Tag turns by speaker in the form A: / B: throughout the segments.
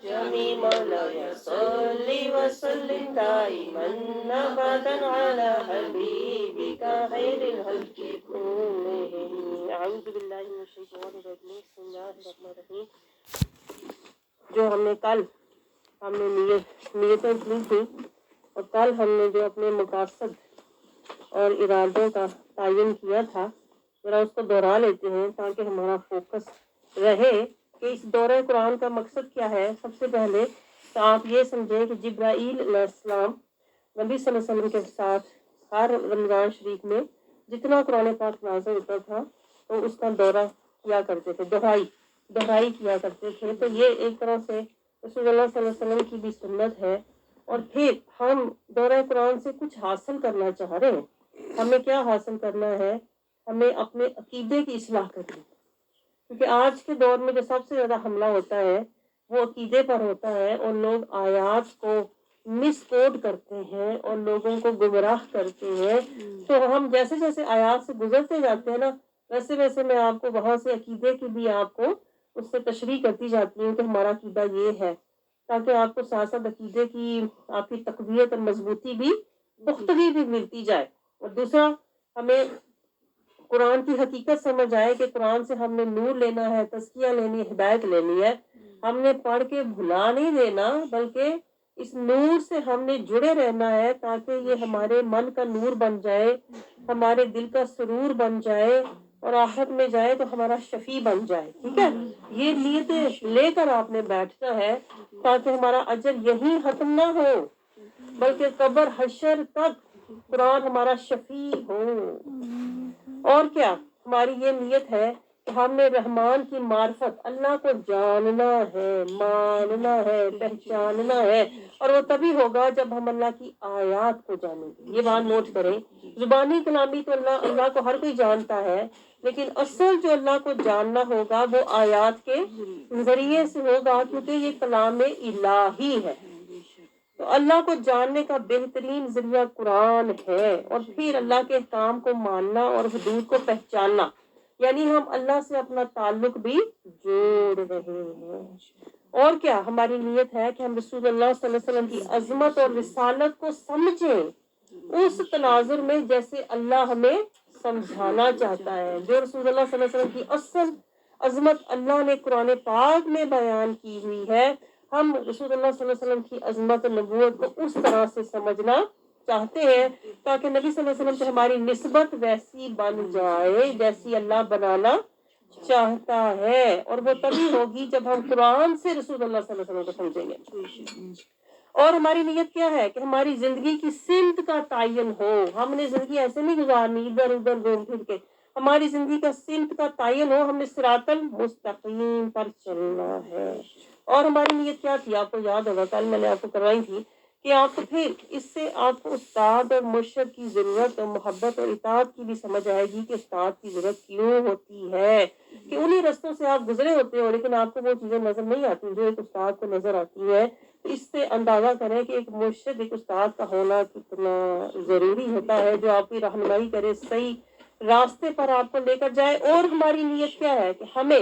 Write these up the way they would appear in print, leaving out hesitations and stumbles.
A: جميع مولاي صل وسلم دائما أبدا على حبيبك خير الخلق كلهم أعوذ بالله من الشيطان الرجيم بسم الله الرحمن الرحيم. جو ہم نے کل نیتیں کی تھی اور کل ہم نے جو اپنے مقاصد اور ارادوں کا تعین کیا تھا ذرا اس کو دہرا لیتے ہیں تاکہ ہمارا فوکس رہے کہ اس دورہ قرآن کا مقصد کیا ہے. سب سے پہلے تو آپ یہ سمجھیں کہ جبرائیل علیہ السلام نبی صلی اللہ علیہ وسلم کے ساتھ ہر رمضان شریف میں جتنا قرآن پاک نازل ہوتا تھا تو اس کا دورہ کیا کرتے تھے، دہرائی کیا کرتے تھے. تو یہ ایک طرح سے رسول اللہ صلی اللہ علیہ وسلم کی بھی سنت ہے. اور پھر ہم دورہ قرآن سے کچھ حاصل کرنا چاہ رہے ہیں. ہمیں کیا حاصل کرنا ہے؟ ہمیں اپنے عقیدے کی اصلاح کرنی، کیونکہ آج کے دور میں جو سب سے زیادہ حملہ ہوتا ہے وہ عقیدے پر ہوتا ہے اور لوگ آیات کو مس کوٹ کرتے ہیں اور لوگوں کو گمراہ کرتے ہیں. تو ہم جیسے جیسے آیات سے گزرتے جاتے ہیں نا ویسے ویسے میں آپ کو بہت سے عقیدے کی بھی آپ کو اس سے تشریح کرتی جاتی ہوں کہ ہمارا عقیدہ یہ ہے، تاکہ آپ کو ساتھ ساتھ عقیدے کی آپ کی تقویت اور مضبوطی بھی پختگی بھی ملتی جائے. اور دوسرا ہمیں قرآن کی حقیقت سمجھ آئے کہ قرآن سے ہم نے نور لینا ہے، تزکیہ لینی ہے، ہدایت لینی ہے. ہم نے پڑھ کے بھلا نہیں دینا بلکہ اس نور سے ہم نے جڑے رہنا ہے تاکہ یہ ہمارے من کا نور بن جائے، ہمارے دل کا سرور بن جائے اور آخرت میں جائے تو ہمارا شفیع بن جائے. ٹھیک ہے، یہ نیت لے کر آپ نے بیٹھنا ہے تاکہ ہمارا اجر یہی ختم نہ ہو بلکہ قبر حشر تک قرآن ہمارا شفیع ہو. اور کیا ہماری یہ نیت ہے کہ ہم نے رحمان کی معرفت، اللہ کو جاننا ہے، ماننا ہے، پہچاننا ہے. اور وہ تبھی ہوگا جب ہم اللہ کی آیات کو جانیں گے. یہ بات نوٹ کریں، زبانی کلامی تو اللہ کو ہر کوئی جانتا ہے، لیکن اصل جو اللہ کو جاننا ہوگا وہ آیات کے ذریعے سے ہوگا، کیونکہ یہ کلام الہی ہے. تو اللہ کو جاننے کا بہترین ذریعہ قرآن ہے. اور پھر اللہ کے احکام کو ماننا اور حدود کو پہچاننا، یعنی ہم اللہ سے اپنا تعلق بھی جوڑ رہے ہیں. اور کیا ہماری نیت ہے کہ ہم رسول اللہ صلی اللہ علیہ وسلم کی عظمت اور رسالت کو سمجھیں اس تناظر میں جیسے اللہ ہمیں سمجھانا چاہتا ہے. جو رسول اللہ صلی اللہ علیہ وسلم کی اصل عظمت اللہ نے قرآن پاک میں بیان کی ہوئی ہے، ہم رسول اللہ صلی اللہ علیہ وسلم کی عظمت نبوت کو اس طرح سے سمجھنا چاہتے ہیں تاکہ نبی صلی اللہ علیہ وسلم سے ہماری نسبت ویسی بن جائے جیسی اللہ بنانا چاہتا ہے. اور وہ تبھی ہوگی جب ہم قرآن سے رسول اللہ صلی اللہ علیہ وسلم کو سمجھیں گے. اور ہماری نیت کیا ہے کہ ہماری زندگی کی سمت کا تعین ہو. ہم نے زندگی ایسے نہیں گزارنی ادھر ادھر گھوم پھر کے، ہماری زندگی کا سمت کا تعین ہو، ہم نے صراط المستقیم پر چلنا ہے. اور ہماری نیت کیا تھی آپ کو یاد ہوگا، کل میں نے آپ کو کروائی تھی کہ آپ کو پھر اس سے آپ کو استاد اور مرشد کی ضرورت اور محبت اور اطاعت کی بھی سمجھ آئے گی کہ استاد کی ضرورت کیوں ہوتی ہے، کہ انہی رستوں سے آپ گزرے ہوتے ہو لیکن آپ کو وہ چیزیں نظر نہیں آتی جو ایک استاد کو نظر آتی ہے. اس سے اندازہ کریں کہ ایک مرشد ایک استاد کا ہونا کتنا ضروری ہوتا ہے جو آپ کی رہنمائی کرے، صحیح راستے پر آپ کو لے کر جائے. اور ہماری نیت کیا ہے کہ ہمیں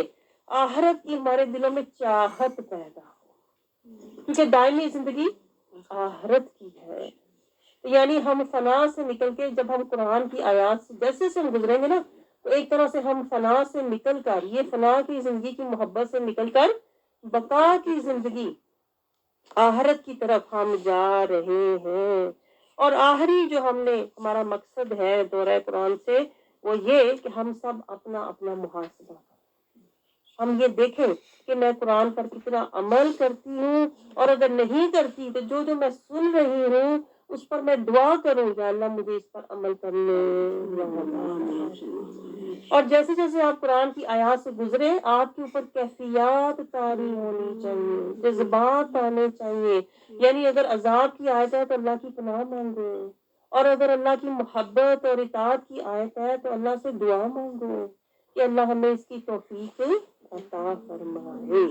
A: آخرت کی ہمارے دلوں میں چاہت پیدا ہو، کیونکہ دائمی زندگی آخرت کی ہے. یعنی ہم فنا سے نکل کے جب ہم قرآن کی آیات سے جیسے سے ہم گزریں گے نا تو ایک طرح سے ہم فنا سے نکل کر، یہ فنا کی زندگی کی محبت سے نکل کر بقا کی زندگی آخرت کی طرف ہم جا رہے ہیں. اور آخری جو ہم نے ہمارا مقصد ہے دورہ قرآن سے وہ یہ کہ ہم سب اپنا اپنا محاسبہ، ہم یہ دیکھیں کہ میں قرآن پر کتنا عمل کرتی ہوں، اور اگر نہیں کرتی تو جو میں سن رہی ہوں اس پر میں دعا کروں کہ اللہ مجھے اس پر عمل کرنے. اور جیسے جیسے آپ قرآن کی آیات سے گزرے آپ کے اوپر کیفیات طاری ہونی چاہیے، جذبات آنے چاہیے. یعنی اگر عذاب کی آیت ہے تو اللہ کی پناہ مانگو، اور اگر اللہ کی محبت اور اطاعت کی آیت ہے تو اللہ سے دعا مانگو کہ اللہ ہمیں اس کی توفیق عطا فرمائے.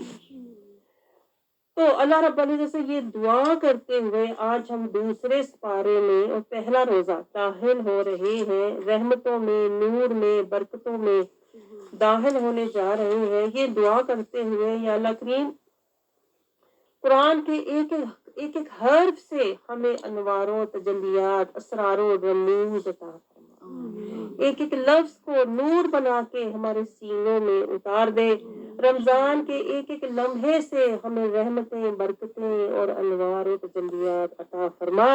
A: تو اللہ رب العزت سے یہ دعا کرتے ہوئے آج ہم دوسرے سپارے میں اور پہلا روزہ داخل ہو رہے ہیں. رحمتوں میں، نور میں، برکتوں میں داخل ہونے جا رہے ہیں. یہ دعا کرتے ہوئے یا اللہ کریم قرآن کے ایک ایک حرف سے ہمیں انوار و تجلیات، اسرار و رموز عطا فرما، ایک ایک لفظ کو نور بنا کے ہمارے سینوں میں اتار دے۔ رمضان کے ایک ایک لمحے سے ہمیں رحمتیں، برکتیں اور انوار و تجلیات عطا فرما،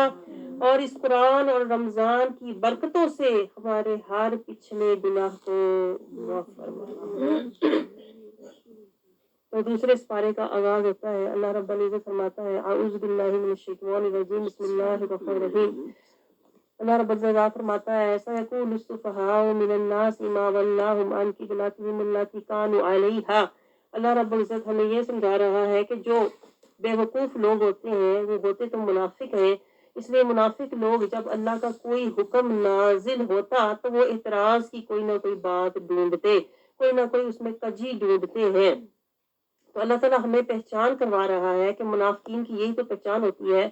A: اور اس قرآن اور رمضان کی برکتوں سے ہمارے ہر پچھلے گناہ کو معاف فرما۔ تو دوسرے سپارے کا آغاز ہوتا ہے۔ اللہ رب العزت فرماتا ہے اعوذ باللہ من الشیطان الرجیم بسم اللہ الرحمن الرحیم۔ اللہ رب العزت فرماتا ہے سیقول السفہاء من الناس ما ولاھم عن قبلتہم التی کانوا علیہا۔ اللہ رب العزت ہمیں یہ سمجھا رہا ہے کہ جو بے وقوف لوگ ہوتے ہیں وہ ہوتے تو منافق ہیں، اس لیے منافق لوگ جب اللہ کا کوئی حکم نازل ہوتا تو وہ اعتراض کی کوئی نہ کوئی بات ڈھونڈتے، کوئی نہ کوئی اس میں کجی ڈھونڈتے ہیں۔ تو اللہ تعالیٰ ہمیں پہچان کروا رہا ہے کہ منافقین کی یہی تو پہچان ہوتی ہے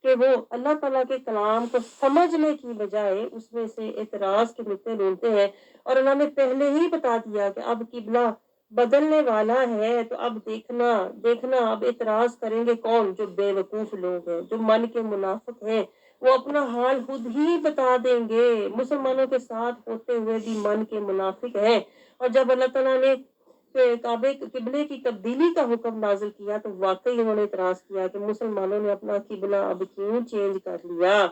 A: کہ وہ اللہ تعالیٰ کے کلام کو سمجھنے کی بجائے اس میں سے اعتراض کے نقطے ڈھونڈتے ہیں، اور اللہ نے پہلے ہی بتا دیا کہ اب قبلہ بدلنے والا ہے، تو اب دیکھنا اب اعتراض کریں گے کون؟ جو بے وقوف لوگ ہیں، جو من کے منافق ہیں، وہ اپنا حال خود ہی بتا دیں گے۔ مسلمانوں کے ساتھ ہوتے ہوئے بھی من کے منافق ہیں، اور جب اللہ تعالیٰ نے کعبے قبلے کی تبدیلی کا حکم نازل کیا تو واقعی انہوں نے اعتراض کیا کہ مسلمانوں نے اپنا قبلہ اب کیوں چینج کر لیا،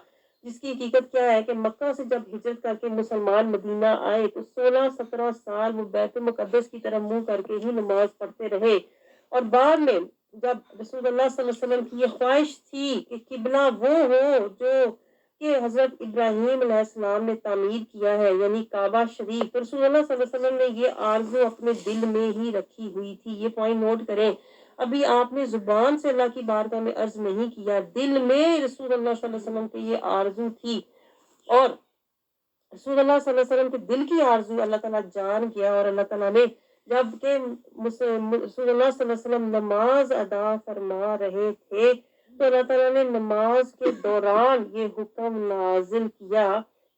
A: جس کی حقیقت کیا ہے کہ مکہ سے جب ہجرت کر کے مسلمان مدینہ آئے تو 16-17 سال وہ بیت المقدس کی طرف منہ کر کے ہی نماز پڑھتے رہے، اور بعد میں جب رسول اللہ صلی اللہ علیہ وسلم کی یہ خواہش تھی کہ قبلہ وہ ہو جو کہ حضرت ابراہیم علیہ السلام نے تعمیر کیا ہے، یعنی کعبہ شریف، تو رسول اللہ صلی اللہ علیہ وسلم نے یہ آرزو اپنے دل میں ہی رکھی ہوئی تھی۔ یہ پوائنٹ نوٹ کریں، ابھی آپ نے زبان سے اللہ کی بارگاہ میں عرض نہیں کیا، دل میں رسول اللہ صلی اللہ علیہ وسلم کی یہ آرزو تھی، اور رسول اللہ صلی اللہ علیہ وسلم کے دل کی آرزو اللہ تعالیٰ جان گیا، اور اللہ تعالیٰ نے جب کہ رسول اللہ صلی اللہ علیہ وسلم نماز ادا فرما رہے تھے تو اللہ تعالیٰ نے نماز کے دوران یہ حکم نازل کیا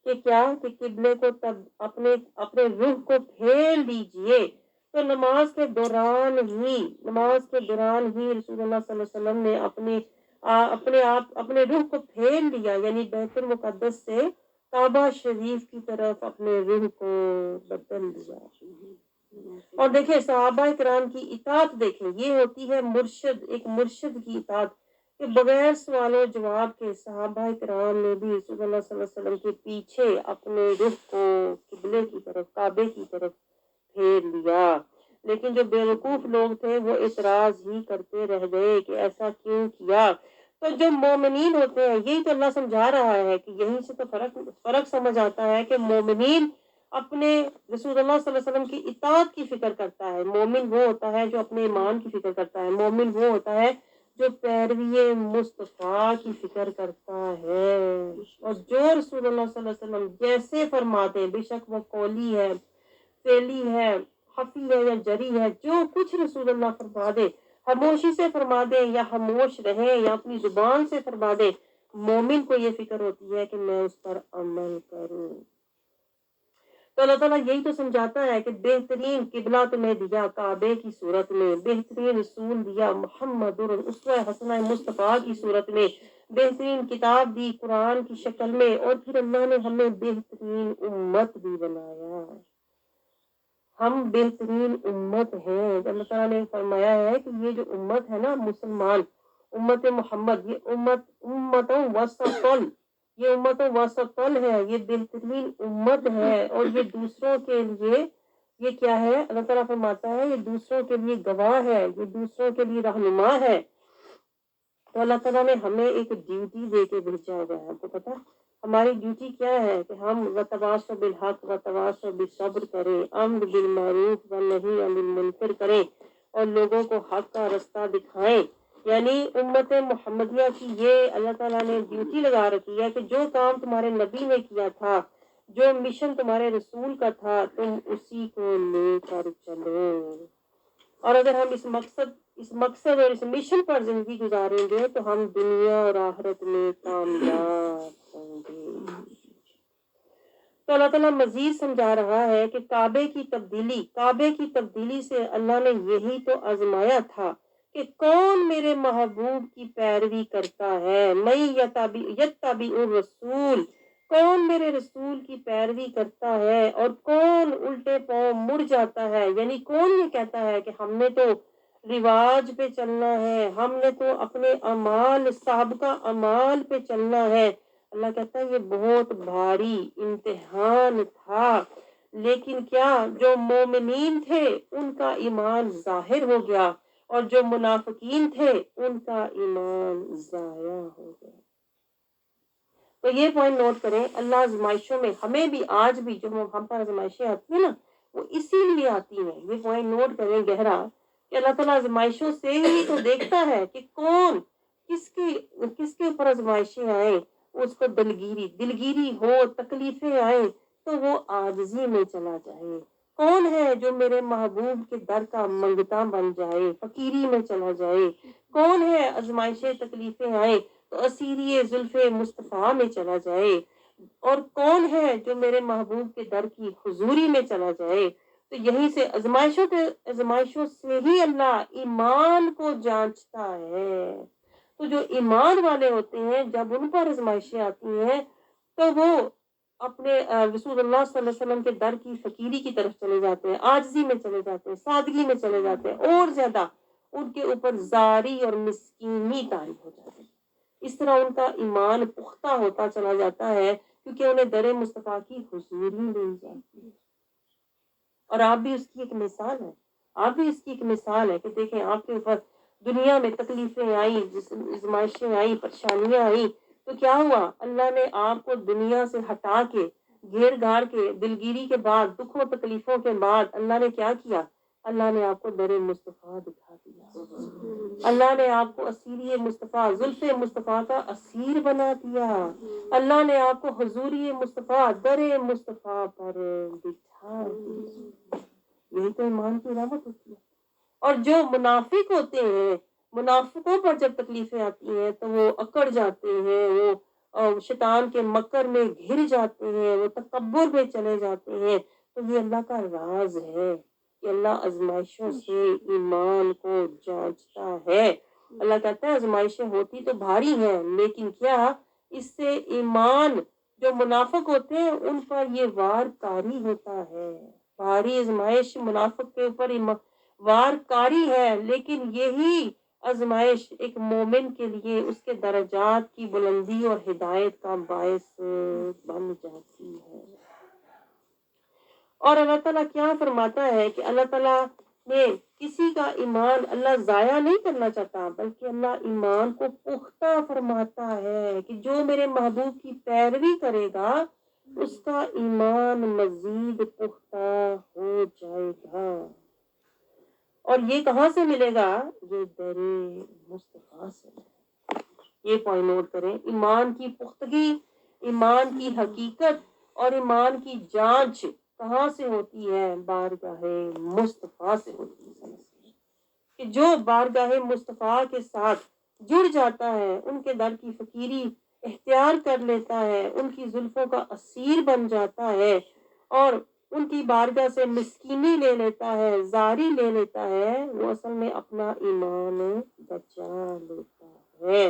A: کہ کیا کہ قبلے کو تب اپنے روح کو پھیر لیجئے۔ تو نماز کے دوران ہی رسول اللہ صلی اللہ علیہ وسلم نے اپنے روح کو پھیر لیا، یعنی بیت المقدس سے کعبہ شریف کی طرف اپنے روح کو بدل دیا۔ اور دیکھیں صحابہ کرام کی اطاعت، دیکھیں یہ ہوتی ہے ایک مرشد کی اطاعت، کہ بغیر سوال و جواب کے صحابہ کرام نے بھی رسول اللہ صلی اللہ علیہ وسلم کے پیچھے اپنے رخ کو قبلے کی طرف، کعبے کی طرف پھیر لیا۔ لیکن جو بے وقوف لوگ تھے وہ اعتراض ہی کرتے رہ گئے کہ ایسا کیوں کیا۔ تو جو مومنین ہوتے ہیں، یہی تو اللہ سمجھا رہا ہے کہ یہیں سے تو فرق سمجھ آتا ہے کہ مومنین اپنے رسول اللہ صلی اللہ علیہ وسلم کی اطاعت کی فکر کرتا ہے، مومن وہ ہوتا ہے جو اپنے ایمان کی فکر کرتا ہے، مومن وہ ہوتا ہے جو پیروی مصطفیٰ کی فکر کرتا ہے، اور جو رسول اللہ صلی اللہ علیہ وسلم جیسے فرماتے ہیں، بے شک وہ قولی ہے، فعلی ہے، خفی ہے یا جری ہے، جو کچھ رسول اللہ فرما دے، خاموشی سے فرما دے یا خاموش رہیں یا اپنی زبان سے فرما دے، مومن کو یہ فکر ہوتی ہے کہ میں اس پر عمل کروں۔ تو اللہ تعالیٰ یہی تو سمجھاتا ہے کہ بہترین قبلہ تمہیں دیا کعبے کی صورت میں، بہترین رسول دیا محمد اسوہ حسنہ مصطفیٰ کی صورت میں، بہترین کتاب دی قرآن کی شکل میں، اور پھر اللہ نے ہمیں بہترین امت بھی بنایا۔ ہم بہترین امت ہیں۔ اللہ تعالیٰ نے فرمایا ہے کہ یہ جو امت ہے نا مسلمان، امت محمد، یہ امتوں وسطن، یہ امت وسطن ہے، یہ بہترین امت ہے، اور یہ دوسروں کے لیے یہ کیا ہے؟ اللہ تعالیٰ فرماتا ہے یہ دوسروں کے لیے گواہ ہے، یہ دوسروں کے لیے رہنما ہے۔ تو اللہ تعالیٰ نے ہمیں ایک ڈیوٹی دے کے بھیجا ہوا ہے، آپ کو پتا ہماری ڈیوٹی کیا ہے؟ کہ ہم وتواصوا بالحق وتواصوا بالصبر کریں، امر بالمعروف ونہی عن المنکر کریں، اور لوگوں کو حق کا رستہ دکھائیں۔ یعنی امت محمدیہ کی یہ اللہ تعالیٰ نے ڈیوٹی لگا رکھی ہے کہ جو کام تمہارے نبی نے کیا تھا، جو مشن تمہارے رسول کا تھا، تم اسی کو لے کر چلو، اور اگر ہم اس مقصد اور اس مشن پر زندگی گزاریں گے تو ہم دنیا اور آخرت میں کامیاب ہوں گے۔ تو اللہ تعالیٰ مزید سمجھا رہا ہے کہ کعبے کی تبدیلی سے اللہ نے یہی تو آزمایا تھا کہ کون میرے محبوب کی پیروی کرتا ہے، میں یتبع الرسول، کون میرے رسول کی پیروی کرتا ہے اور کون الٹے پاؤں مڑ جاتا ہے، یعنی کون یہ کہتا ہے کہ ہم نے تو رواج پہ چلنا ہے، ہم نے تو اپنے اعمال سابقہ اعمال پہ چلنا ہے۔ اللہ کہتا ہے یہ بہت بھاری امتحان تھا، لیکن کیا جو مومنین تھے ان کا ایمان ظاہر ہو گیا اور جو منافقین تھے ان کا ایمان ضائع ہو گیا۔ تو یہ پوائنٹ نوٹ کریں، اللہ آزمائشوں میں ہمیں بھی آج بھی جو ہم پر آزمائشیں آتی ہیں نا وہ اسی لیے آتی ہیں، یہ پوائنٹ نوٹ کریں گہرا کہ اللہ تعالیٰ آزمائشوں سے ہی تو دیکھتا ہے کہ کون کس کے اوپر آزمائشیں آئیں اس کو دلگیری ہو، تکلیفیں آئیں تو وہ عاجزی میں چلا جائے، کون ہے جو میرے محبوب کے در کا منگتا بن جائے، فقیری میں چلا جائے، کون ہے آزمائشیں تکلیفیں آئیں تو اسیری زلف مصطفیٰ میں چلا جائے، اور کون ہے جو میرے محبوب کے در کی حضوری میں چلا جائے۔ تو یہیں سے آزمائشوں سے ہی اللہ ایمان کو جانچتا ہے۔ تو جو ایمان والے ہوتے ہیں جب ان پر آزمائشیں آتی ہیں تو وہ اپنے رسول اللہ صلی اللہ علیہ وسلم کے در کی فقیری کی طرف چلے جاتے ہیں، عاجزی میں چلے جاتے ہیں، سادگی میں چلے جاتے ہیں، اور زیادہ ان کے اوپر زاری اور مسکینی طاری ہو جاتی ہے۔ اس طرح ان کا ایمان پختہ ہوتا چلا جاتا ہے کیونکہ انہیں در مصطفیٰ کی حضوری مل جاتی ہے۔ اور آپ بھی اس کی ایک مثال ہے، آپ بھی اس کی ایک مثال ہے کہ دیکھیں آپ کے اوپر دنیا میں تکلیفیں آئیں، آزمائشیں آئیں، پریشانیاں آئیں تو کیا ہوا؟ اللہ نے آپ کو دنیا سے ہٹا کے گھیر گھار کے دلگیری کے بعد دکھوں تکلیفوں کے بعد اللہ نے کیا کیا؟ اللہ نے آپ کو در مصطفیٰ دکھا دیا، اللہ نے آپ کو اسیری مصطفیٰ زلف مصطفیٰ کا اسیر بنا دیا، اللہ نے آپ کو حضوری مصطفیٰ در مصطفیٰ پر بٹھا دیا۔ یہی تو ایمان کی رحمت ہوتی ہے۔ اور جو منافق ہوتے ہیں، منافقوں پر جب تکلیفیں آتی ہیں تو وہ اکڑ جاتے ہیں، وہ شیطان کے مکر میں گھر جاتے ہیں، وہ تکبر میں چلے جاتے ہیں۔ تو یہ اللہ کا راز ہے کہ اللہ آزمائشوں سے ایمان کو جانچتا ہے۔ اللہ کہتا ہے آزمائشیں ہوتی تو بھاری ہیں لیکن کیا اس سے ایمان جو منافق ہوتے ہیں ان پر یہ وار کاری ہوتا ہے۔ بھاری آزمائش منافق کے اوپر وار کاری ہے، لیکن یہی آزمائش ایک مومن کے لیے اس کے درجات کی بلندی اور ہدایت کا باعث بن جاتی ہے۔ اور اللہ تعالیٰ کیا فرماتا ہے کہ اللہ تعالیٰ نے کسی کا ایمان اللہ ضائع نہیں کرنا چاہتا، بلکہ اللہ ایمان کو پختہ فرماتا ہے کہ جو میرے محبوب کی پیروی کرے گا اس کا ایمان مزید پختہ ہو جائے گا۔ اور یہ کہاں سے ملے گا؟ یہ در مصطفیٰ سے۔ یہ پوائنٹ نوٹ کریں، ایمان کی پختگی، ایمان کی حقیقت اور ایمان کی جانچ کہاں سے ہوتی ہے؟ بارگاہ مصطفیٰ سے ہوتی ہے۔ کہ جو بارگاہ مصطفیٰ کے ساتھ جڑ جاتا ہے، ان کے در کی فقیری اختیار کر لیتا ہے، ان کی زلفوں کا اسیر بن جاتا ہے اور ان کی بارگاہ سے مسکینی لے لیتا ہے، زاری لے لیتا ہے، وہ اصل میں اپنا ایمان بچا لیتا ہے۔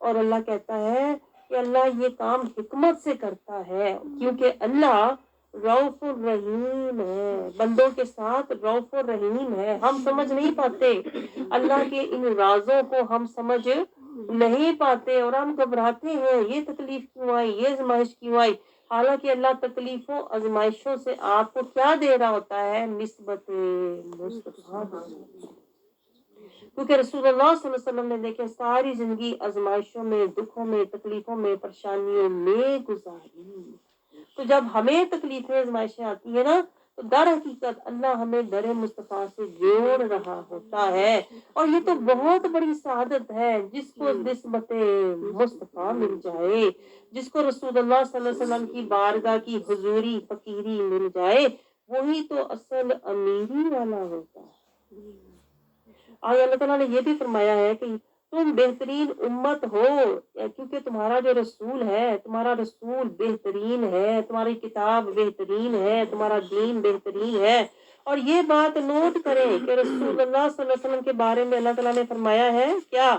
A: اور اللہ کہتا ہے کہ اللہ یہ کام حکمت سے کرتا ہے کیونکہ اللہ رؤوف الرحیم ہے، بندوں کے ساتھ رؤوف الرحیم ہے۔ ہم سمجھ نہیں پاتے اللہ کے ان رازوں کو، ہم سمجھ نہیں پاتے اور ہم گھبراتے ہیں، یہ تکلیف کیوں آئی، یہ آزمائش کیوں آئی، حالانکہ اللہ تکلیفوں آزمائشوں سے آپ کو کیا دے رہا ہوتا ہے؟ نسبت مصطفیٰ۔ کیونکہ رسول اللہ صلی اللہ علیہ وسلم نے دیکھے ساری زندگی آزمائشوں میں، دکھوں میں، تکلیفوں میں، پریشانیوں میں گزاری۔ تو جب ہمیں تکلیفیں آزمائشیں آتی ہیں نا تو در حقیقت اللہ ہمیں در مصطفیٰ سے جوڑ رہا ہوتا ہے، اور یہ تو بہت بڑی سعادت ہے جس کو نسبت مصطفیٰ مل جائے، جس کو رسول اللہ صلی اللہ علیہ وسلم کی بارگاہ کی حضوری فقیری مل جائے، وہی تو اصل امیری والا ہوتا ہے۔ آگے اللہ تعالیٰ نے یہ بھی فرمایا ہے کہ تم بہترین امت ہو کیونکہ تمہارا جو رسول ہے، تمہارا رسول بہترین ہے، تمہاری کتاب بہترین ہے، تمہارا دین بہترین ہے، اور یہ بات نوٹ کریں کہ رسول اللہ صلی اللہ علیہ وسلم کے بارے میں اللہ تعالیٰ نے فرمایا ہے کیا،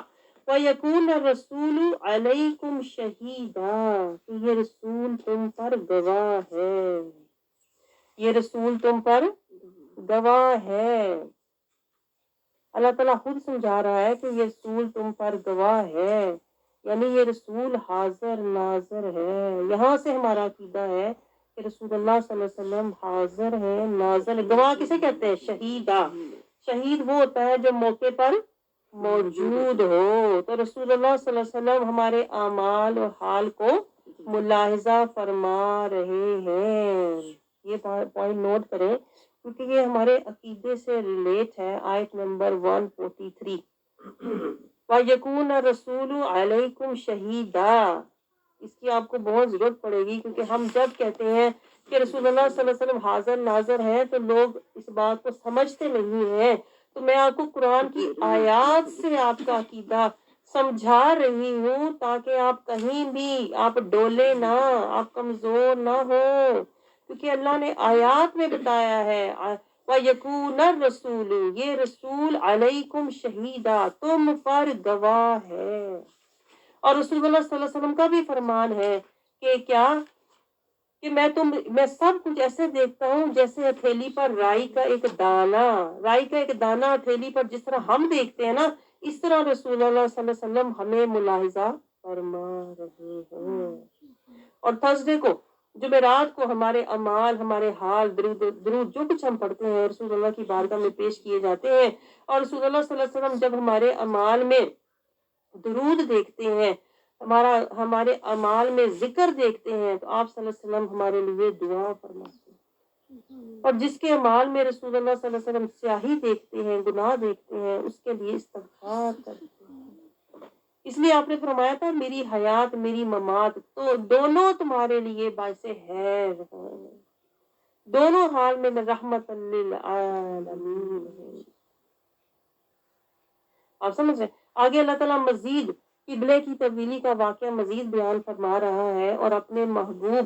A: وَيَكُونَ الرَّسُولُ عَلَيْكُمْ شَهِيدًا، کہ یہ رسول تم پر گواہ ہے، یہ رسول تم پر گواہ ہے۔ اللہ تعالیٰ خود سمجھا رہا ہے کہ یہ رسول تم پر گواہ ہے، یعنی یہ رسول حاضر ناظر ہے۔ یہاں سے ہمارا عقیدہ ہے کہ رسول اللہ صلی اللہ علیہ وسلم حاضر ہے ناظر ہے۔ گواہ کسے کہتے ہیں؟ شہیدہ۔ شہید وہ ہوتا ہے جو موقع پر موجود ہو۔ تو رسول اللہ صلی اللہ علیہ وسلم ہمارے اعمال اور حال کو ملاحظہ فرما رہے ہیں۔ یہ پوائنٹ نوٹ کریں کیونکہ یہ ہمارے عقیدے سے ریلیٹ ہے۔ آیت نمبر 143، وَيَكُونَ الرَّسُولُ عَلَيْكُمْ شَهِيدًا، اس کی آپ کو بہت ضرورت پڑے گی، کیونکہ ہم جب کہتے ہیں کہ رسول اللہ صلی اللہ علیہ وسلم حاضر ناظر ہیں تو لوگ اس بات کو سمجھتے نہیں ہیں۔ تو میں آپ کو قرآن کی آیات سے آپ کا عقیدہ سمجھا رہی ہوں تاکہ آپ کہیں بھی آپ ڈولے نہ، آپ کمزور نہ ہو، کیونکہ اللہ نے آیات میں بتایا ہے وَيَكُونَ الرَّسُولُ، یہ رسول عَلَيْكُمْ شَهِيدًا، تم پر گواہ ہے۔ اور رسول اللہ صلی اللہ علیہ وسلم کا بھی فرمان ہے کہ کیا، کہ میں سب کچھ ایسے دیکھتا ہوں جیسے ہتھیلی پر رائی کا ایک دانہ، رائی کا ایک دانہ ہتھیلی پر جس طرح ہم دیکھتے ہیں نا، اس طرح رسول اللہ صلی اللہ علیہ وسلم ہمیں ملاحظہ فرما رہے ہیں۔ اور تھرسڈے کو، جمعرات کو ہمارے اعمال، ہمارے حال، درود جو کچھ ہم پڑھتے ہیں رسول اللہ کی بارگاہ میں پیش کیے جاتے ہیں۔ اور رسول اللہ صلی اللہ علیہ وسلم جب ہمارے اعمال میں درود دیکھتے ہیں، ہمارے اعمال میں ذکر دیکھتے ہیں، تو آپ صلی اللہ علیہ وسلم ہمارے لیے دعا فرماتے ہیں۔ اور جس کے اعمال میں رسول اللہ صلی اللہ علیہ وسلم سیاہی دیکھتے ہیں، گناہ دیکھتے ہیں، اس کے لیے استغفار کرتے ہیں۔ اس لیے آپ نے فرمایا تھا میری حیات میری ممات تو دونوں تمہارے لیے باعث خیر ہے، دونوں حال میں رحمت للعالمین ہے۔ آپ سمجھ رہے ہیں؟ آگے اللہ تعالیٰ مزید قبلے کی تبدیلی کا واقعہ مزید بیان فرما رہا ہے، اور اپنے محبوب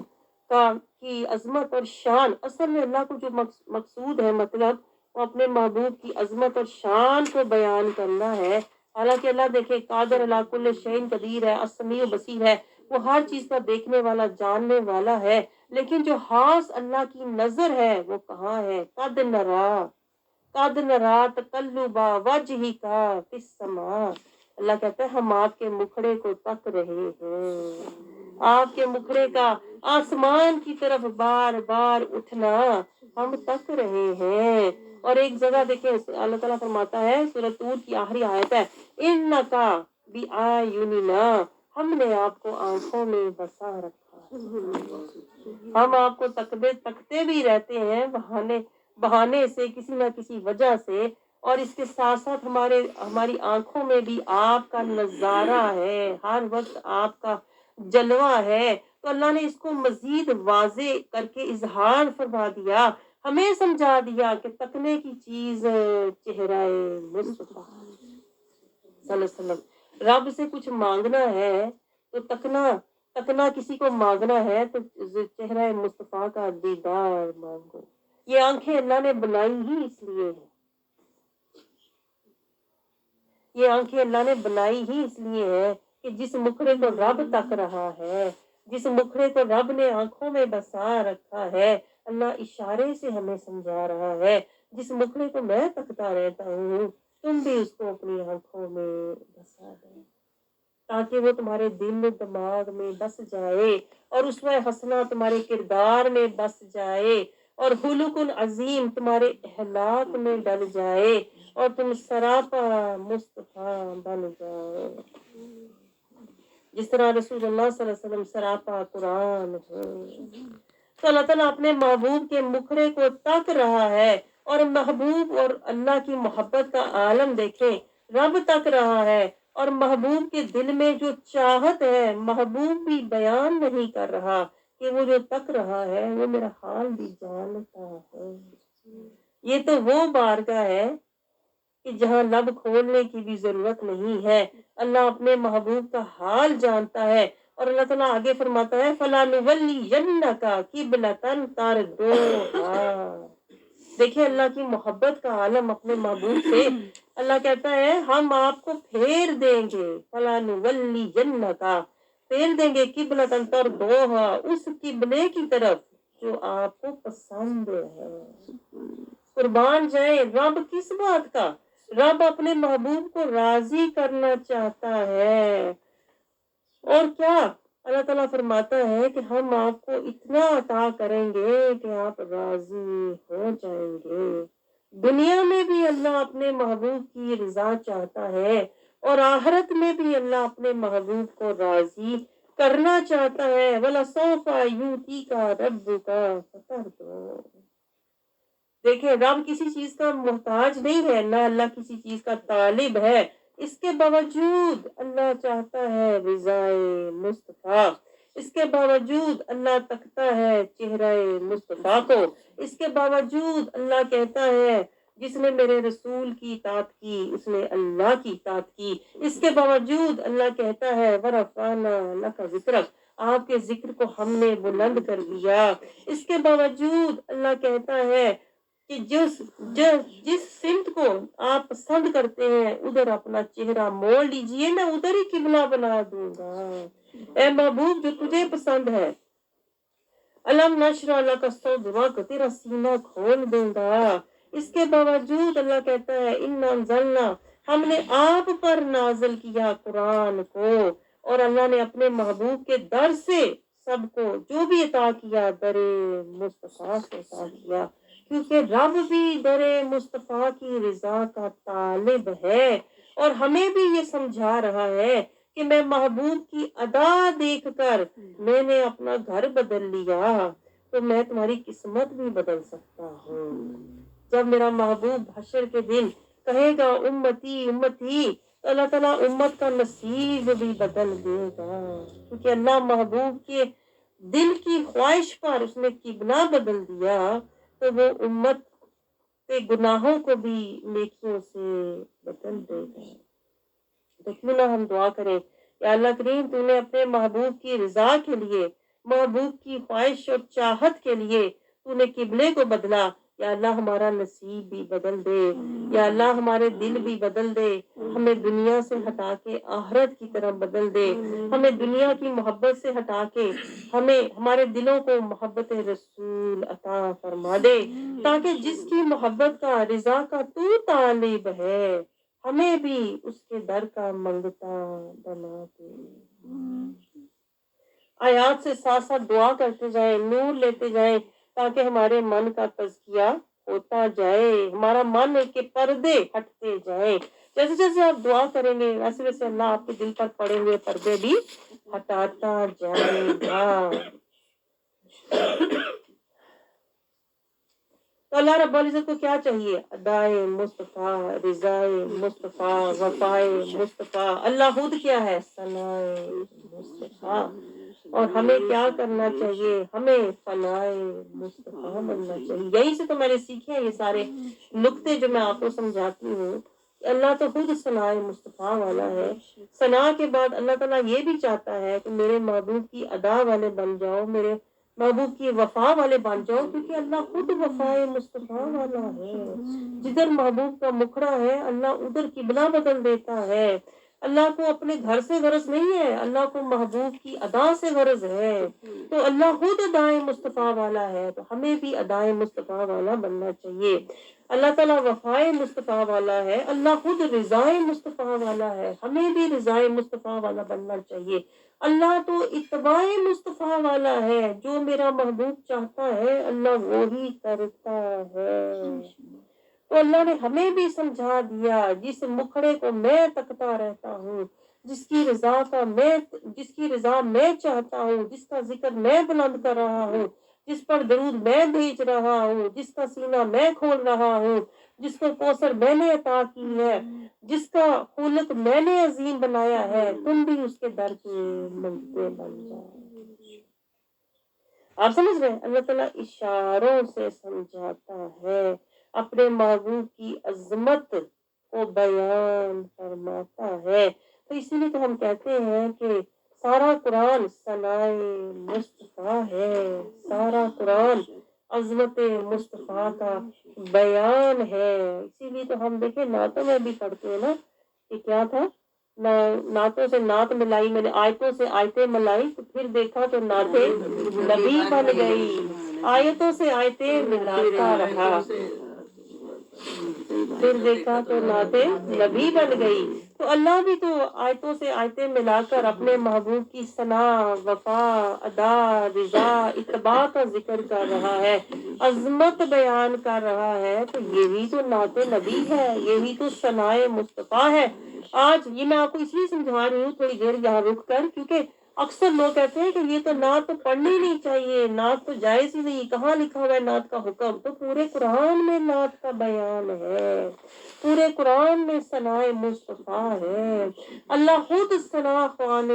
A: کی عظمت اور شان، اصل میں اللہ کو جو مقصود ہے، مطلب وہ اپنے محبوب کی عظمت اور شان کو بیان کرنا ہے۔ حالانکہ اللہ دیکھے قادر علی کل شیء قدیر ہے، السمیع بصیر ہے، وہ ہر چیز کا دیکھنے والا، جاننے والا ہے، لیکن جو خاص اللہ کی نظر ہے وہ کہاں ہے؟ قد نرا تقلب وجہک فی السماء، اللہ کہتا ہے ہم آپ کے مکھڑے کو تک رہے ہیں، آپ کے مکھڑے کا آسمان کی طرف بار بار اٹھنا ہم تک رہے ہیں۔ اور ایک جگہ دیکھیں اللہ تعالیٰ فرماتا ہے، سورۃ طور کی آخری آیت ہے، انک بِأَعْیُنِنَا، ہم نے آپ کو آنکھوں میں بسا رکھا ہے۔ ہم آپ کو تکتے بھی رہتے ہیں بہانے سے، کسی نہ کسی وجہ سے، اور اس کے ساتھ ساتھ ہماری آنکھوں میں بھی آپ کا نظارہ ہے، ہر وقت آپ کا جلوہ ہے۔ تو اللہ نے اس کو مزید واضح کر کے اظہار فرما دیا، ہمیں سمجھا دیا کہ تکنے کی چیز چہرہ مصطفیٰ صلی اللہ علیہ وسلم۔ رب سے کچھ مانگنا ہے تو تکنا کسی کو مانگنا ہے تو چہرہ مصطفیٰ کا دیدار مانگو۔ یہ آنکھیں اللہ نے بنائی ہی اس لیے ہیں، یہ آنکھیں اللہ نے بنائی ہی اس لیے ہے کہ جس مکھڑے کو رب تک رہا ہے، جس مکھڑے کو رب نے آنکھوں میں بسا رکھا ہے، اللہ اشارے سے ہمیں سمجھا رہا ہے، جس مکھڑے کو میں تکتا رہتا ہوں تم بھی اس کو اپنی آنکھوں میں بسا دو، تاکہ وہ تمہارے دل دماغ میں بس جائے، اور اسوہ حسنہ تمہارے کردار میں بس جائے، اور خلق عظیم تمہارے اخلاق میں ڈل جائے، اور تم سراپا مصطفیٰ بن جاؤ، جس طرح رسول اللہ صلی اللہ علیہ وسلم سراپا قرآن ہے۔ تو اللہ تعالیٰ اپنے محبوب کے مکھڑے کو تک رہا ہے، اور محبوب اور اللہ کی محبت کا عالم دیکھیں، رب تک رہا ہے، اور محبوب کے دل میں جو چاہت ہے محبوب بھی بیان نہیں کر رہا کہ وہ جو تک رہا ہے وہ میرا حال بھی جانتا ہے۔ یہ تو وہ بارگاہ ہے کہ جہاں لب کھولنے کی بھی ضرورت نہیں ہے، اللہ اپنے محبوب کا حال جانتا ہے، اور اللہ تعالیٰ آگے فرماتا ہے فَلَنُوَلِّيَنَّكَ قِبْلَةً تَرْضَاهَا، دیکھیں اللہ کی محبت کا عالم اپنے محبوب سے، اللہ کہتا ہے ہم آپ کو پھیر دیں گے، فَلَنُوَلِّيَنَّكَ، پھیر دیں گے قبلۃ ترضاھا، اس قبلے کی طرف جو آپ کو پسند ہے۔ قربان جائیں، رب کس بات کا؟ رب اپنے محبوب کو راضی کرنا چاہتا ہے۔ اور کیا؟ اللہ تعالیٰ فرماتا ہے کہ ہم آپ کو اتنا عطا کریں گے کہ آپ راضی ہو جائیں گے۔ دنیا میں بھی اللہ اپنے محبوب کی رضا چاہتا ہے، اور آخرت میں بھی اللہ اپنے محبوب کو راضی کرنا چاہتا ہے۔ وَلَسَوْفَ يُؤْتِيكَ رَبُّكَ فَتَرْضَىٰ۔ دیکھیں رب کسی چیز کا محتاج نہیں ہے، نہ اللہ کسی چیز کا طالب ہے، اس کے باوجود اللہ چاہتا ہے رضائے مصطفیٰ، اس کے باوجود اللہ تکتا ہے چہرہ مصطفیٰ کو، اس کے باوجود اللہ کہتا ہے جس نے میرے رسول کی اطاعت کی اس نے اللہ کی اطاعت کی، اس کے باوجود اللہ کہتا ہے وَرَفَعْنَا لَكَ ذِكْرَكَ، آپ کے ذکر کو ہم نے بلند کر دیا، اس کے باوجود اللہ کہتا ہے کہ جس سمت کو آپ پسند کرتے ہیں ادھر اپنا چہرہ موڑ لیجئے، میں ادھر ہی قبلہ بنا دوں گا، اے محبوب جو تجھے پسند ہے۔ علم نشرح لک صدرک، تیرا سینہ کھول دوں گا۔ اس کے باوجود اللہ کہتا ہے انا انزلنا، ہم نے آپ پر نازل کیا قرآن کو، اور اللہ نے اپنے محبوب کے در سے سب کو جو بھی عطا کیا در مصطفیٰ سے عطا کیا، کیونکہ رب بھی در مصطفیٰ کی رضا کا طالب ہے، اور ہمیں بھی یہ سمجھا رہا ہے کہ میں محبوب کی ادا دیکھ کر میں نے اپنا گھر بدل لیا تو میں تمہاری قسمت بھی بدل سکتا ہوں۔ جب میرا محبوب حشر کے دن کہے گا امتی امتی، تو اللہ تعالیٰ امت کا نصیب بھی بدل دے گا، کیونکہ اللہ محبوب کے دل کی خواہش پر اس نے قبلہ بدل دیا، تو وہ امت کے گناہوں کو بھی نیکیوں سے بدل دے گا۔ تو کیوں نہ ہم دعا کریں یا اللہ کریم تو نے اپنے محبوب کی رضا کے لیے، محبوب کی خواہش اور چاہت کے لیے تو نے قبلے کو بدلا، یا اللہ ہمارا نصیب بھی بدل دے، یا اللہ ہمارے دل بھی بدل دے، ہمیں دنیا سے ہٹا کے آخرت کی طرف بدل دے، ہمیں دنیا کی محبت سے ہٹا کے ہمیں ہمارے دلوں کو محبت رسول عطا فرما دے، تاکہ جس کی محبت کا رضا کا تو طالب ہے ہمیں بھی اس کے در کا منگتا بنا دے۔ آیات سے ساتھ ساتھ دعا کرتے جائیں، نور لیتے جائیں، تاکہ ہمارے من کا تزکیہ ہوتا جائے، ہمارا من کے پردے ہٹتے جائیں۔ جیسے جیسے آپ دعا کریں گے ویسے ویسے اللہ آپ کے دل پر پڑے ہوئے پردے بھی ہٹاتا جائے گا۔ تو اللہ رب العزت کو کیا چاہیے؟ ادائے مصطفیٰ، رضائے مصطفیٰ، وفائے مصطفیٰ۔ اللہ خود کیا ہے؟ ثنائے مصطفیٰ۔ اور ہمیں کیا کرنا چاہیے؟ ہمیں فنائے مصطفیٰ بننا چاہیے۔ یہیں سے تو میں نے سیکھے ہیں یہ سارے نقطے جو میں آپ کو سمجھاتی ہوں، کہ اللہ تو خود ثنائے مصطفیٰ والا ہے۔ ثنا کے بعد اللہ تعالیٰ یہ بھی چاہتا ہے کہ میرے محبوب کی ادا والے بن جاؤ، میرے محبوب کی وفا والے بن جاؤ، کیونکہ اللہ خود وفائے مصطفیٰ والا ہے۔ جدھر محبوب کا مکھڑا ہے اللہ ادھر قبلہ بدل دیتا ہے۔ اللہ کو اپنے گھر سے غرض نہیں ہے، اللہ کو محبوب کی ادا سے غرض ہے، تو اللہ خود ادائے مصطفیٰ والا ہے، تو ہمیں بھی ادائے مصطفیٰ والا بننا چاہیے۔ اللہ تعالیٰ وفائے مصطفیٰ والا ہے، اللہ خود رضائے مصطفیٰ والا ہے، ہمیں بھی رضائے مصطفیٰ والا بننا چاہیے۔ اللہ تو اتباع مصطفیٰ والا ہے، جو میرا محبوب چاہتا ہے اللہ وہی کرتا ہے۔ تو اللہ نے ہمیں بھی سمجھا دیا، جس مکھڑے کو میں تکتا رہتا ہوں، جس کی رضا میں چاہتا ہوں، جس کا ذکر میں بلند کر رہا ہوں، جس پر درود میں بھیج رہا ہوں، جس کا سینہ میں کھول رہا ہوں، جس کو کوثر میں نے عطا کی ہے، جس کا خلق میں نے عظیم بنایا ہے، تم بھی اس کے در کے منگتے بن جاؤ۔ آپ سمجھ رہے ہیں؟ اللہ تعالیٰ اشاروں سے سمجھاتا ہے، اپنے محبوب کی عظمت کو بیان فرماتا ہے۔ تو اسی لیے تو ہم کہتے ہیں کہ سارا قرآن ثنائے مصطفیٰ ہے، سارا قرآن عظمت مصطفیٰ کا بیان ہے. اسی لیے تو ہم دیکھیں نعتوں میں بھی پڑھتے ہیں نا کہ کیا تھا، نعتوں سے نعت ملائی میں نے، آیتوں سے آیتیں ملائی تو پھر دیکھا تو نعتیں نبی بن گئی. آیتوں سے آیتیں ملاتا رہا پھر دیکھا تو نعتیں نبی بن گئی. تو اللہ بھی تو آیتوں سے آیتیں ملا کر اپنے محبوب کی ثنا، وفا، ادا، رضا، اتباع کا ذکر کر رہا ہے، عظمت بیان کر رہا ہے. تو یہی تو نعت نبی ہے، یہی تو ثنائے مصطفیٰ ہے. آج یہ میں آپ کو اس لیے سمجھا رہی ہوں تھوڑی دیر یہاں رک کر، کیونکہ اکثر لوگ کہتے ہیں کہ یہ تو نعت تو پڑھنی نہیں چاہیے، نعت تو جائز ہی نہیں. کہاں لکھا ہوا ہے نعت کا حکم؟ تو پورے قرآن میں نعت کا بیان ہے، پورے قرآن میں ثنائے مصطفیٰ ہے. اللہ خود ثنا خوان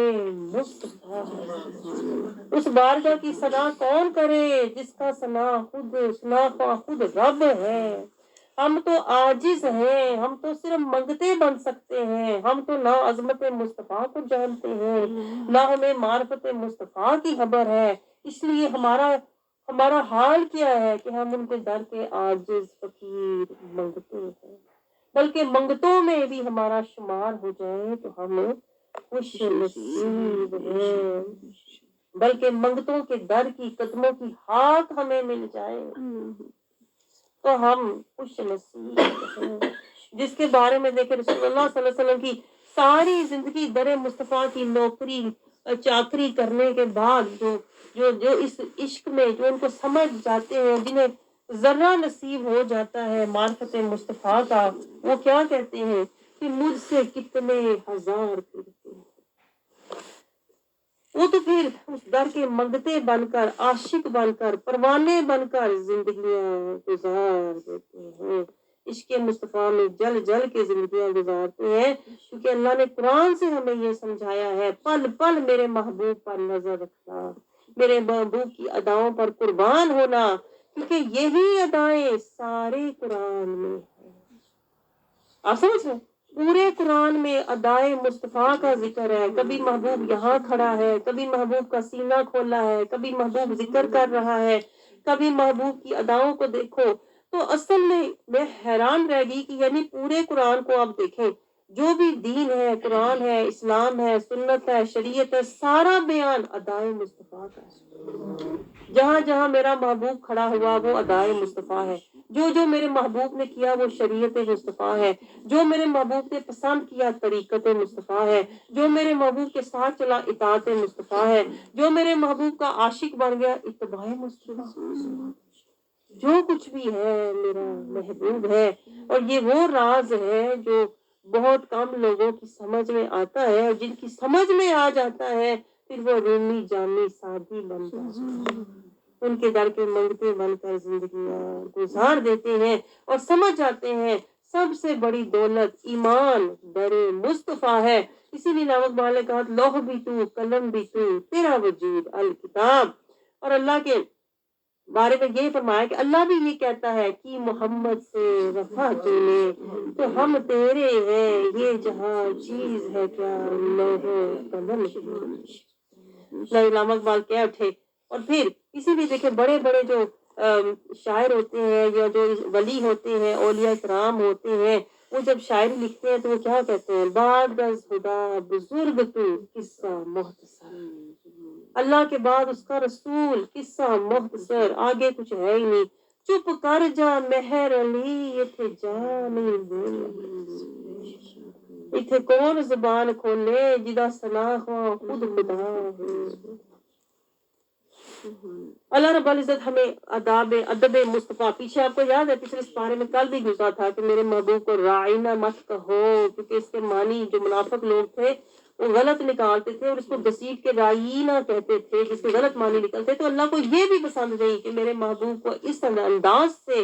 A: مصطفیٰ ہے. اس بارگاہ کی ثنا کون کرے جس کا ثنا خواہ خود رب ہے. ہم تو عاجز ہیں، ہم تو صرف منگتے بن سکتے ہیں. ہم تو نہ عظمت مصطفیٰ کو جانتے ہیں، نہ ہمیں معرفت مصطفیٰ کی خبر ہے. اس لیے ہمارا حال کیا ہے کہ ہم ان کے در کے عاجز فقیر منگتے ہیں. بلکہ منگتوں میں بھی ہمارا شمار ہو جائے تو ہم خوش نصیب ہیں. بلکہ منگتوں کے در کی قدموں کی ہاتھ ہمیں مل جائے تو ہم خوش نصیب ہیں. جس کے بارے میں دیکھیں رسول اللہ صلی اللہ علیہ وسلم کی ساری زندگی در مصطفیٰ کی نوکری چاکری کرنے کے بعد جو اس عشق میں جو ان کو سمجھ جاتے ہیں، جنہیں ذرہ نصیب ہو جاتا ہے معرفت مصطفیٰ کا، وہ کیا کہتے ہیں کہ مجھ سے کتنے ہزار پھرتے ہیں. وہ تو پھر اس در کے منگتے بن کر، عاشق بن کر، پروانے بن کر زندگیاں گزار دیتے ہیں. عشق مصطفیٰ میں جل جل کے زندگیاں گزارتے ہیں، کیونکہ اللہ نے قرآن سے ہمیں یہ سمجھایا ہے پل پل میرے محبوب پر نظر رکھنا، میرے محبوب کی اداؤں پر قربان ہونا، کیونکہ یہی ادائیں سارے قرآن میں ہیں. آپ سمجھ رہے ہیں؟ پورے قرآن میں ادائے مصطفیٰ کا ذکر ہے. کبھی محبوب یہاں کھڑا ہے، کبھی محبوب کا سینہ کھولا ہے، کبھی محبوب ذکر کر رہا ہے، کبھی محبوب کی اداؤں کو دیکھو. تو اصل میں حیران رہ گئی کہ یعنی پورے قرآن کو آپ دیکھیں، جو بھی دین ہے، قرآن ہے، اسلام ہے، سنت ہے، شریعت ہے، سارا بیان ادائے مصطفیٰ کا ہے. جہاں جہاں میرا محبوب کھڑا ہوا وہ ادائے مصطفیٰ ہے. جو میرے محبوب نے کیا وہ شریعت مصطفیٰ ہے. جو میرے محبوب نے پسند کیا طریقت مصطفیٰ ہے. جو میرے محبوب کے ساتھ چلا اطاعت مصطفیٰ ہے. جو میرے محبوب کا عاشق بن گیا اتباع مصطفیٰ. جو کچھ بھی ہے میرا محبوب ہے. اور یہ وہ راز ہے جو بہت کم لوگوں کی سمجھ میں آتا ہے، اور جن کی سمجھ میں آ جاتا ہے پھر وہ رومی جامی سادی بن جاتے ہیں، ان کے در کے منگتے بن کر زندگیاں گزار دیتے ہیں اور سمجھ جاتے ہیں سب سے بڑی دولت ایمان در مصطفیٰ ہے. اسی لیے نامک بال نے کہا لوح بھی تو، قلم بھی تو، تیرا وجود الکتاب. اور اللہ کے بارے میں یہ فرمایا کہ اللہ بھی یہ کہتا ہے کہ محمد سے وفا تو نے تو ہم تیرے ہیں، یہ جہاں چیز ہے کیا لوح قلم نامک بال کہہ اٹھے. اور پھر اسی لیے دیکھیں بڑے بڑے جو شاعر ہوتے ہیں یا جو ولی ہوتے ہیں، اولیاء کرام ہوتے ہیں، وہ جب شاعری لکھتے ہیں تو وہ کیا کہتے ہیں، بعد از خدا بزرگ تو قصہ مختصر. اللہ کے بعد اس کا رسول، قصہ مختصر، آگے کچھ ہے ہی نہیں. چپ کر جا مہر علی اتھے جا نہیں بول، اتھے کون زبان کھولے جدا ثنا خواہ خود خدا ہے. اللہ رب العزت ہمیں ادب مصطفیٰ، پیچھے آپ کو یاد ہے پچھلے پارے میں کل بھی گزرا تھا کہ میرے محبوب کو راعینا مت کہو، کیونکہ اس کے معنی جو منافق لوگ تھے وہ غلط نکالتے تھے اور اس کو گسیٹ کے رائینا کہتے تھے جس کے غلط معنی نکلتے. تو اللہ کو یہ بھی پسند نہیں کہ میرے محبوب کو اس انداز سے،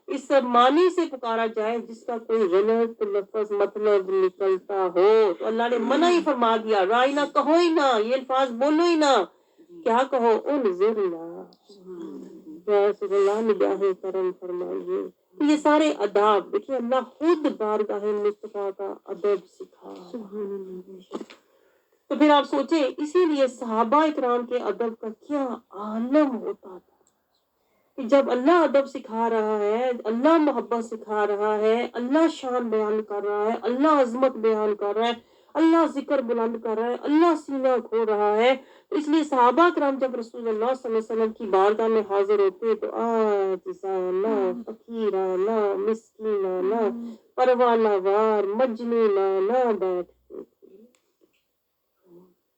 A: اس معنی سے پکارا جائے جس کا کوئی غلط لفظ مطلب نکلتا ہو. تو اللہ نے منع ہی فرما دیا، رائینا کہو ہی نہ، یہ الفاظ بولو ہی نہ. کیا کہو، انظرنا رسول اللہ نگاہ کرم فرمائیے. یہ سارے اداب دیکھیے اللہ خود بارگاہ مصطفیٰ کا ادب سکھا. تو پھر آپ سوچیں اسی لیے صحابہ اکرام کے ادب کا کیا عالم ہوتا تھا. کہ جب اللہ ادب سکھا رہا ہے، اللہ محبت سکھا رہا ہے، اللہ شان بیان کر رہا ہے، اللہ عظمت بیان کر رہا ہے، اللہ ذکر بلند کر رہا ہے، اللہ سینہ کھول رہا ہے، تو اس لیے صحابہ کرام جب رسول اللہ صلی اللہ علیہ وسلم کی بارگاہ میں حاضر ہوتے تو عاجزانہ، فقیرانہ، مسکینانہ، پروانہ وار، مجنونانہ بیٹھتے تھے۔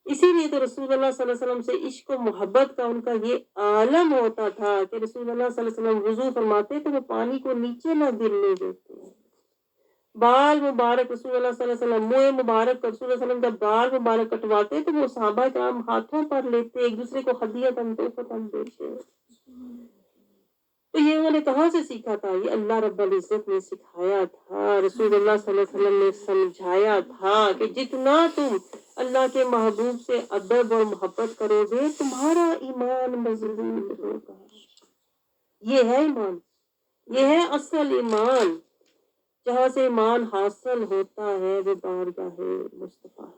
A: اسی لیے تو رسول اللہ صلی اللہ علیہ وسلم سے عشق و محبت کا ان کا یہ عالم ہوتا تھا کہ رسول اللہ صلی اللہ علیہ وسلم وضو فرماتے تو وہ پانی کو نیچے نہ گرنے دیتے۔ بال مبارک رسول اللہ صلی اللہ علیہ وسلم، منہ مبارک رسول اللہ صلی اللہ علیہ وسلم جب بال مبارک کٹواتے تو وہ صحابہ کرام ہاتھوں پر لیتے، ایک دوسرے کو ہدیۃً تحفۃً دیتے۔ تو یہ انہوں نے کہاں سے سیکھا تھا؟ یہ اللہ رب العزت نے سکھایا تھا، رسول اللہ صلی اللہ علیہ وسلم نے سمجھایا تھا کہ جتنا تم اللہ کے محبوب سے ادب اور محبت کرو گے تمہارا ایمان مضبوط ہوگا۔ یہ ہے ایمان، یہ ہے اصل ایمان، جہاں سے ایمان حاصل ہوتا ہے وہ بارگاہ مصطفیٰ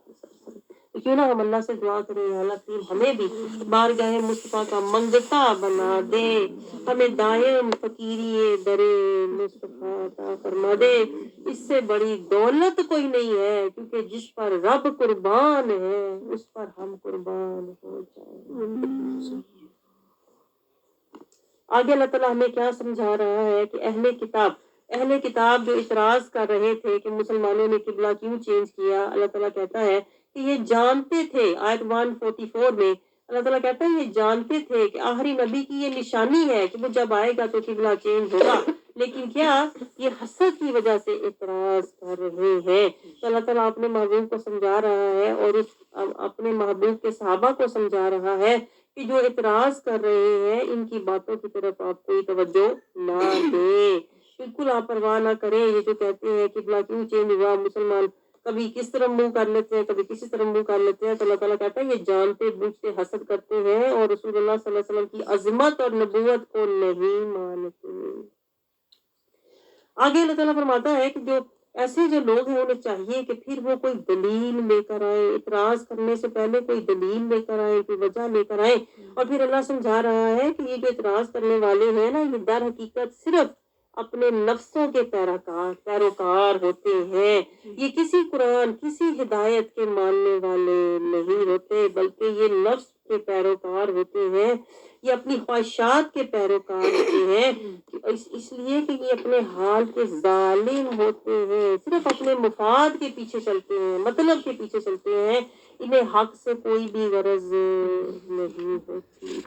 A: تو کیوں نہ ہم اللہ سے دعا کریں، اللہ تعالیٰ ہمیں بھی بارگاہ مصطفیٰ کا منگتا بنا دے، ہمیں دائم فقیری درے مصطفیٰ عطا فرما دے۔ اس سے بڑی دولت کوئی نہیں ہے، کیونکہ جس پر رب قربان ہے اس پر ہم قربان ہو جائیں۔ آگے اللہ تعالیٰ ہمیں کیا سمجھا رہا ہے کہ اہل کتاب جو اعتراض کر رہے تھے کہ مسلمانوں نے قبلہ کیوں چینج کیا، اللہ تعالیٰ کہتا ہے کہ یہ جانتے تھے، آیت 144 میں اللہ تعالیٰ کہتا ہے یہ جانتے تھے کہ آخری نبی کی یہ نشانی ہے کہ وہ جب آئے گا تو قبلہ چینج ہوگا، لیکن کیا یہ حسد کی وجہ سے اعتراض کر رہے ہیں۔ تو اللہ تعالیٰ اپنے محبوب کو سمجھا رہا ہے اور اپنے محبوب کے صحابہ کو سمجھا رہا ہے کہ جو اعتراض کر رہے ہیں ان کی باتوں کی طرف آپ کوئی توجہ نہ دیں، بالکل آپ پرواہ نہ کریں۔ یہ جو کہتے ہیں قبلہ کیوں چینج ہوا، مسلمان کبھی کس طرف منہ کر لیتے ہیں کبھی کسی طرف منہ کر لیتے ہیں، تو اللہ تعالیٰ کہتا ہے یہ جانتے بوجھتے حسد کرتے ہیں اور رسول اللہ صلی اللہ علیہ وسلم کی عظمت اور نبوت کو نہیں مانتے۔ آگے اللہ تعالیٰ فرماتا ہے کہ جو ایسے جو لوگ ہیں انہیں چاہیے کہ پھر وہ کوئی دلیل لے کر آئے، اعتراض کرنے سے پہلے کوئی دلیل لے کر آئے، کوئی وجہ لے کر آئے۔ اور پھر اللہ سمجھا رہا ہے کہ یہ جو اعتراض کرنے والے ہیں نا، یہ در حقیقت صرف اپنے نفسوں کے پیروکار ہوتے ہیں، یہ کسی قرآن کسی ہدایت کے ماننے والے نہیں ہوتے، بلکہ یہ نفس کے پیروکار ہوتے ہیں، یہ اپنی خواہشات کے پیروکار ہوتے ہیں، اس لیے کہ یہ اپنے حال کے ظالم ہوتے ہیں، صرف اپنے مفاد کے پیچھے چلتے ہیں، مطلب کے پیچھے چلتے ہیں، انہیں حق سے کوئی بھی غرض نہیں ہوتی۔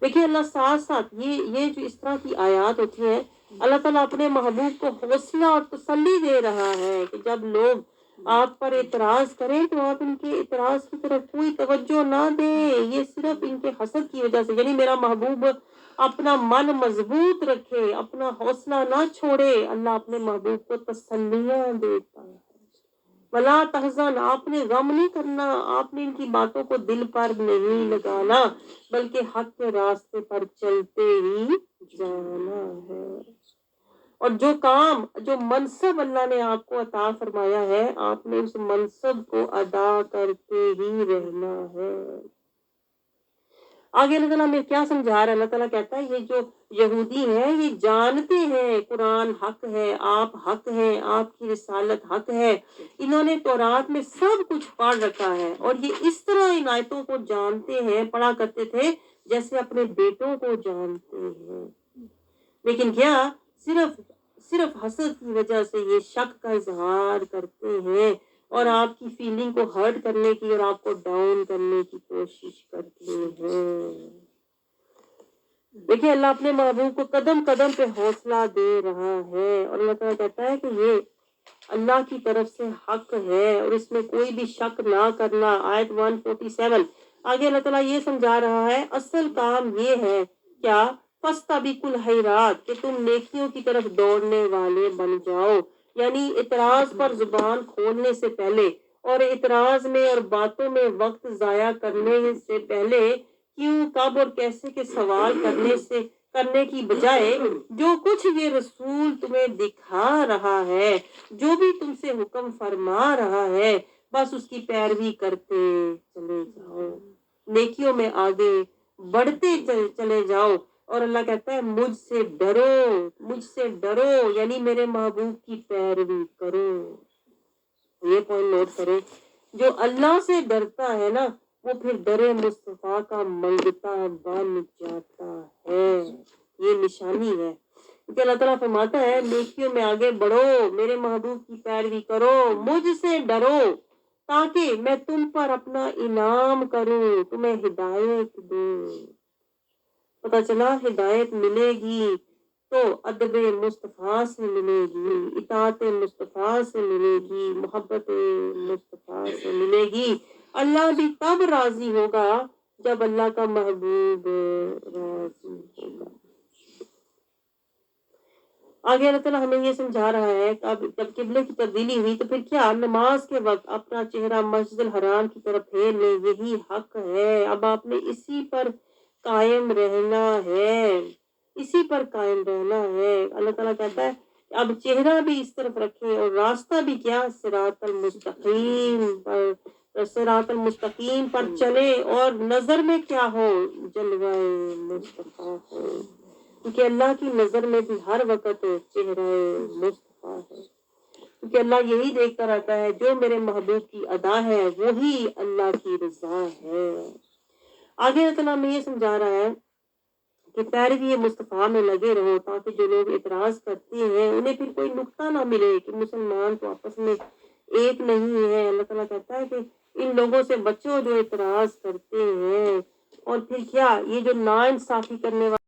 A: دیکھیے اللہ ساتھ ساتھ یہ جو اس طرح کی آیات ہوتی ہیں، اللہ تعالیٰ اپنے محبوب کو حوصلہ اور تسلی دے رہا ہے کہ جب لوگ آپ پر اعتراض کریں تو آپ ان کے اعتراض کی طرف کوئی توجہ نہ دیں، یہ صرف ان کے حسد کی وجہ سے، یعنی میرا محبوب اپنا من مضبوط رکھے، اپنا حوصلہ نہ چھوڑے، اللہ اپنے محبوب کو تسلیاں دیتا ہے۔ ولا تحزن، آپ نے غم نہیں کرنا، آپ نے ان کی باتوں کو دل پر نہیں لگانا، بلکہ حق کے راستے پر چلتے ہی جانا ہے۔ اور جو کام جو منصب اللہ نے آپ کو عطا فرمایا ہے، آپ نے اس منصب کو ادا کرتے ہی رہنا ہے۔ آگے اللہ تعالیٰ ہمیں کیا سمجھا رہا ہے؟ اللہ تعالیٰ کہتا ہے یہ جو یہودی ہیں یہ جانتے ہیں قرآن حق ہے، آپ حق ہیں، آپ کی رسالت حق ہے، انہوں نے تورات میں سب کچھ پڑھ رکھا ہے اور یہ اس طرح ان آیتوں کو جانتے ہیں، پڑھا کرتے تھے جیسے اپنے بیٹوں کو جانتے ہیں، لیکن کیا صرف حسد کی وجہ سے یہ شک کا اظہار کرتے ہیں اور آپ کی فیلنگ کو ہرٹ کرنے کی اور آپ کو ڈاؤن کرنے کی کوشش کرتے ہیں۔ دیکھیں اللہ اپنے محبوب کو قدم قدم پہ حوصلہ دے رہا ہے اور اللہ تعالیٰ کہتا ہے کہ یہ اللہ کی طرف سے حق ہے اور اس میں کوئی بھی شک نہ کرنا۔ آیت 147 آگے اللہ تعالیٰ یہ سمجھا رہا ہے اصل کام یہ ہے کیا، فَاسْتَبِقُوا الْخَيْرَاتِ، کہ تم نیکیوں کی طرف دوڑنے والے بن جاؤ، یعنی اعتراض پر زبان کھولنے سے پہلے اور اعتراض میں اور باتوں میں وقت ضائع کرنے سے پہلے کیوں کب اور کیسے کے سوال کرنے کی بجائے جو کچھ یہ رسول تمہیں دکھا رہا ہے، جو بھی تم سے حکم فرما رہا ہے، بس اس کی پیروی کرتے چلے جاؤ، نیکیوں میں آگے بڑھتے چلے جاؤ اور اللہ کہتا ہے مجھ سے ڈرو، یعنی میرے محبوب کی پیروی کرو۔ یہ پوائنٹ نوٹ کریں، جو اللہ سے ڈرتا ہے نا وہ پھر در مصطفیٰ کا منگتا بن جاتا ہے۔ یہ نشانی ہے کہ اللہ تعالیٰ فرماتا ہے نیکیوں میں آگے بڑھو، میرے محبوب کی پیروی کرو، مجھ سے ڈرو تاکہ میں تم پر اپنا انعام کروں، تمہیں ہدایت دوں۔ پتہ چلا ہدایت ملے گی تو ادب مصطفیٰ سے ملے گی، اطاعت مصطفیٰ سے ملے گی، محبت مصطفیٰ سے ملے گی۔ اللہ بھی تب راضی ہوگا جب اللہ کا محبوب راضی ہوگا۔ آگے اللہ تعالیٰ ہمیں یہ سمجھا رہا ہے کہ اب جب قبلے کی تبدیلی ہوئی تو پھر کیا، نماز کے وقت اپنا چہرہ مسجد الحرام کی طرف پھیر لیں، یہی حق ہے۔ اب آپ نے اسی پر قائم رہنا ہے، اسی پر قائم رہنا ہے۔ اللہ تعالیٰ کہتا ہے کہ اب چہرہ بھی اس طرف رکھیں اور راستہ بھی کیا، صراط المستقیم پر چلے، اور نظر میں کیا ہو، جلوہ مصطفیٰ ہو، کیونکہ اللہ کی نظر میں بھی ہر وقت چہرہ مصطفیٰ ہے، کیونکہ اللہ یہی دیکھتا رہتا ہے جو میرے محبوب کی ادا ہے وہی اللہ کی رضا ہے۔ آگے اللہ تعالیٰ ہمیں یہ سمجھا رہا ہے کہ پیروی مصطفیٰ میں لگے رہو تاکہ جو لوگ اعتراض کرتے ہیں انہیں پھر کوئی نقطہ نہ ملے کہ مسلمان تو آپس میں ایک نہیں ہے۔ اللہ تعالیٰ کہتا ہے کہ ان لوگوں سے بچو جو اعتراض کرتے ہیں، اور پھر کیا، یہ جو ناانصافی کرنے والے